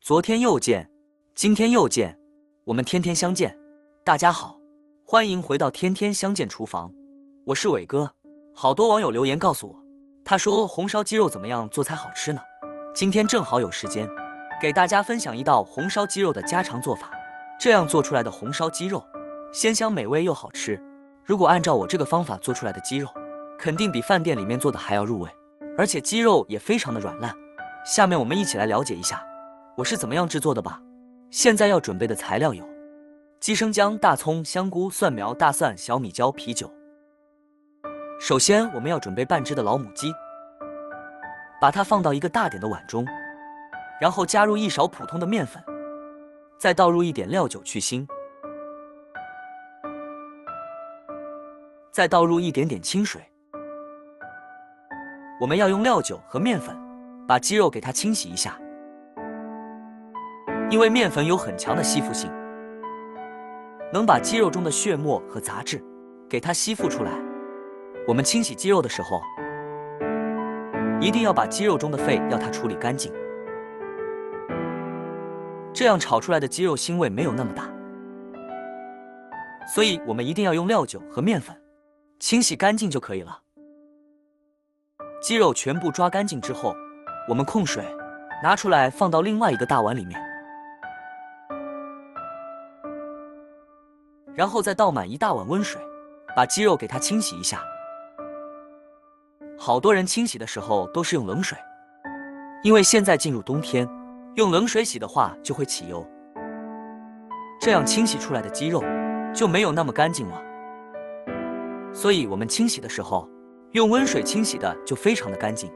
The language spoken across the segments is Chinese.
昨天又见，今天又见，我们天天相见。大家好，欢迎回到天天相见厨房，我是伟哥。好多网友留言告诉我，他说红烧鸡肉怎么样做才好吃呢？今天正好有时间，给大家分享一道红烧鸡肉的家常做法。这样做出来的红烧鸡肉，鲜香美味又好吃。如果按照我这个方法做出来的鸡肉，肯定比饭店里面做的还要入味，而且鸡肉也非常的软烂。下面我们一起来了解一下我是怎么样制作的吧。现在要准备的材料有鸡生姜、大葱、香菇、蒜苗、大蒜、小米椒、啤酒。首先我们要准备半只的老母鸡，把它放到一个大点的碗中，然后加入1勺普通的面粉，再倒入一点料酒去腥，再倒入一点点清水。我们要用料酒和面粉把鸡肉给它清洗一下，因为面粉有很强的吸附性，能把鸡肉中的血沫和杂质给它吸附出来。我们清洗鸡肉的时候，一定要把鸡肉中的肺要它处理干净，这样炒出来的鸡肉腥味没有那么大。所以我们一定要用料酒和面粉清洗干净就可以了。鸡肉全部抓干净之后，我们控水拿出来放到另外一个大碗里面，然后再倒满1大碗温水，把鸡肉给它清洗一下。好多人清洗的时候都是用冷水，因为现在进入冬天，用冷水洗的话就会起油，这样清洗出来的鸡肉就没有那么干净了。所以我们清洗的时候用温水清洗的就非常的干净。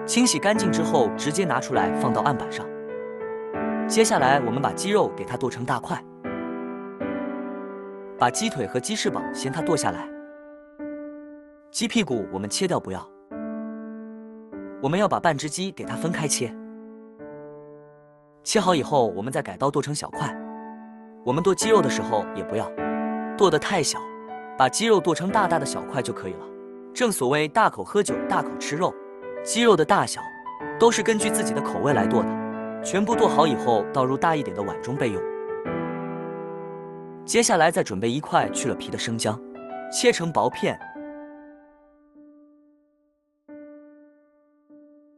清洗干净之后直接拿出来放到案板上。接下来我们把鸡肉给它剁成大块，把鸡腿和鸡翅膀先它剁下来，鸡屁股我们切掉不要。我们要把半只鸡给它分开切，切好以后我们再改刀剁成小块。我们剁鸡肉的时候也不要剁得太小，把鸡肉剁成大大的小块就可以了。正所谓大口喝酒，大口吃肉，鸡肉的大小都是根据自己的口味来剁的。全部剁好以后倒入大一点的碗中备用。接下来再准备1块去了皮的生姜，切成薄片，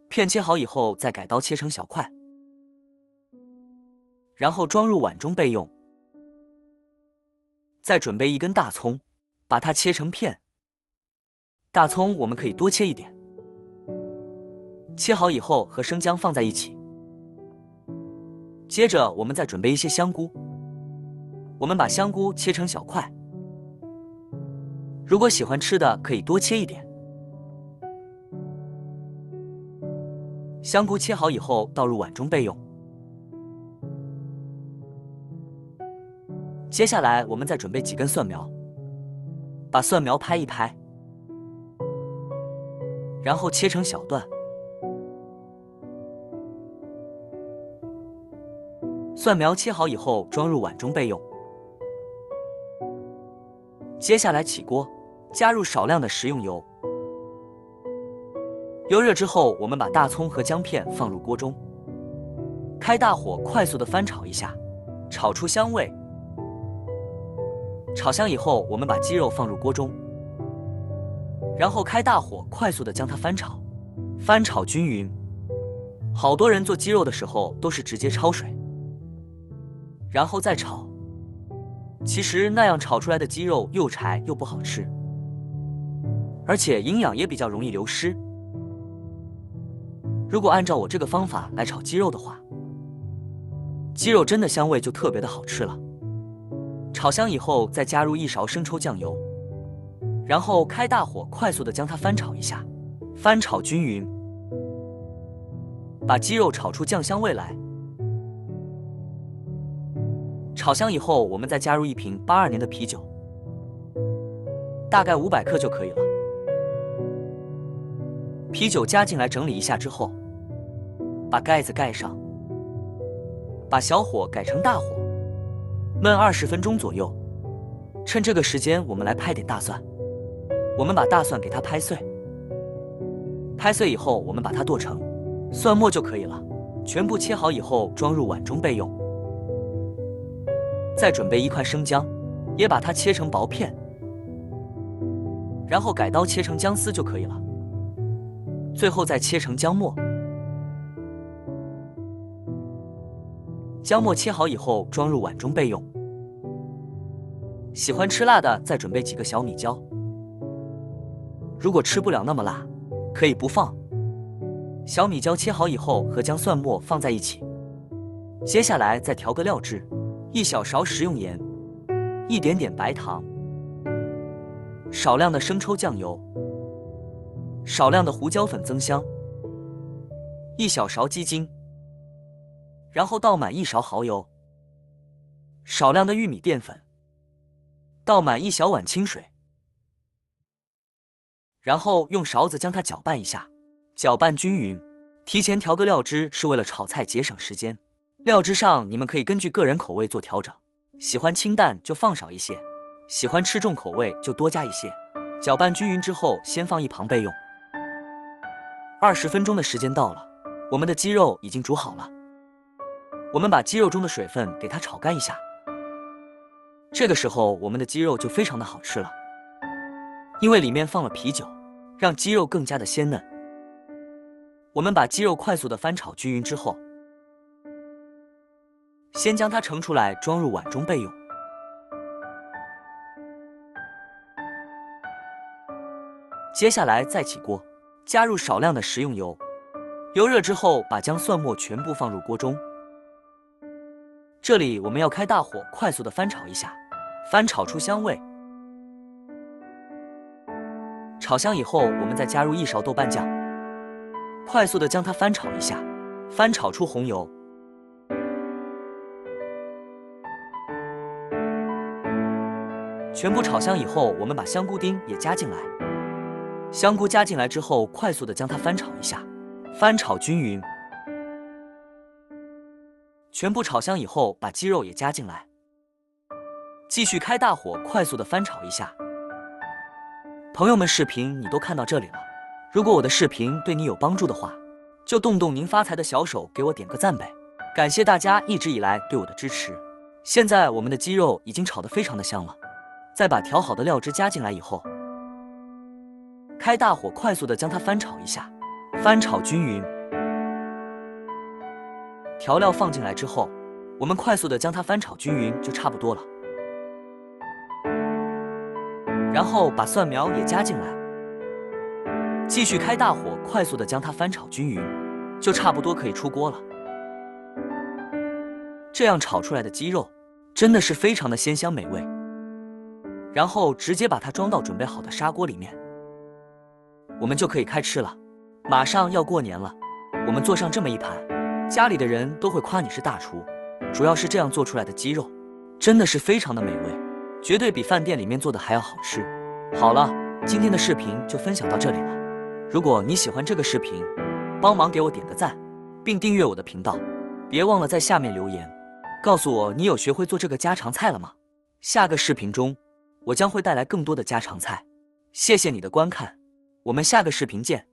片切好以后再改刀切成小块，然后装入碗中备用。再准备1根大葱，把它切成片。大葱我们可以多切一点，切好以后和生姜放在一起。接着我们再准备一些香菇，我们把香菇切成小块，如果喜欢吃的可以多切一点。香菇切好以后倒入碗中备用。接下来我们再准备几根蒜苗，把蒜苗拍一拍，然后切成小段。蒜苗切好以后装入碗中备用。接下来起锅，加入少量的食用油。油热之后，我们把大葱和姜片放入锅中，开大火快速的翻炒一下，炒出香味。炒香以后，我们把鸡肉放入锅中，然后开大火快速的将它翻炒，翻炒均匀。好多人做鸡肉的时候都是直接焯水，然后再炒，其实那样炒出来的鸡肉又柴又不好吃，而且营养也比较容易流失。如果按照我这个方法来炒鸡肉的话，鸡肉真的香味就特别的好吃了。炒香以后再加入1勺生抽酱油，然后开大火快速的将它翻炒一下，翻炒均匀，把鸡肉炒出酱香味来。炒香以后，我们再加入1瓶82年的啤酒，大概500克就可以了。啤酒加进来整理一下之后，把盖子盖上，把小火改成大火，焖20分钟左右。趁这个时间，我们来拍点大蒜。我们把大蒜给它拍碎，拍碎以后，我们把它剁成蒜末就可以了。全部切好以后装入碗中备用。再准备1块生姜，也把它切成薄片，然后改刀切成姜丝就可以了。最后再切成姜末。姜末切好以后装入碗中备用。喜欢吃辣的再准备几个小米椒，如果吃不了那么辣，可以不放。小米椒切好以后和姜蒜末放在一起。接下来再调个料汁，1小勺食用盐，1点点白糖，少量的生抽酱油，少量的胡椒粉增香，1小勺鸡精，然后倒满1勺蚝油，少量的玉米淀粉，倒满1小碗清水，然后用勺子将它搅拌一下，搅拌均匀。提前调个料汁是为了炒菜节省时间，料汁上你们可以根据个人口味做调整，喜欢清淡就放少一些，喜欢吃重口味就多加一些。搅拌均匀之后先放一旁备用。20分钟的时间到了，我们的鸡肉已经煮好了，我们把鸡肉中的水分给它炒干一下。这个时候我们的鸡肉就非常的好吃了，因为里面放了啤酒，让鸡肉更加的鲜嫩。我们把鸡肉快速的翻炒均匀之后，先将它盛出来装入碗中备用。接下来再起锅，加入少量的食用油，油热之后把姜蒜末全部放入锅中。这里我们要开大火快速的翻炒一下，翻炒出香味。炒香以后我们再加入1勺豆瓣酱，快速的将它翻炒一下，翻炒出红油。全部炒香以后，我们把香菇丁也加进来。香菇加进来之后，快速的将它翻炒一下，翻炒均匀。全部炒香以后，把鸡肉也加进来，继续开大火快速的翻炒一下。朋友们，视频你都看到这里了，如果我的视频对你有帮助的话，就动动您发财的小手给我点个赞呗！感谢大家一直以来对我的支持。现在我们的鸡肉已经炒得非常的香了，再把调好的料汁加进来以后，开大火快速的将它翻炒一下，翻炒均匀。调料放进来之后，我们快速的将它翻炒均匀就差不多了。然后把蒜苗也加进来，继续开大火快速的将它翻炒均匀，就差不多可以出锅了。这样炒出来的鸡肉真的是非常的鲜香美味。然后直接把它装到准备好的砂锅里面，我们就可以开吃了。马上要过年了，我们做上这么一盘，家里的人都会夸你是大厨。主要是这样做出来的鸡肉真的是非常的美味，绝对比饭店里面做的还要好吃。好了，今天的视频就分享到这里了。如果你喜欢这个视频，帮忙给我点个赞，并订阅我的频道。别忘了在下面留言，告诉我你有学会做这个家常菜了吗？下个视频中，我将会带来更多的家常菜。谢谢你的观看，我们下个视频见。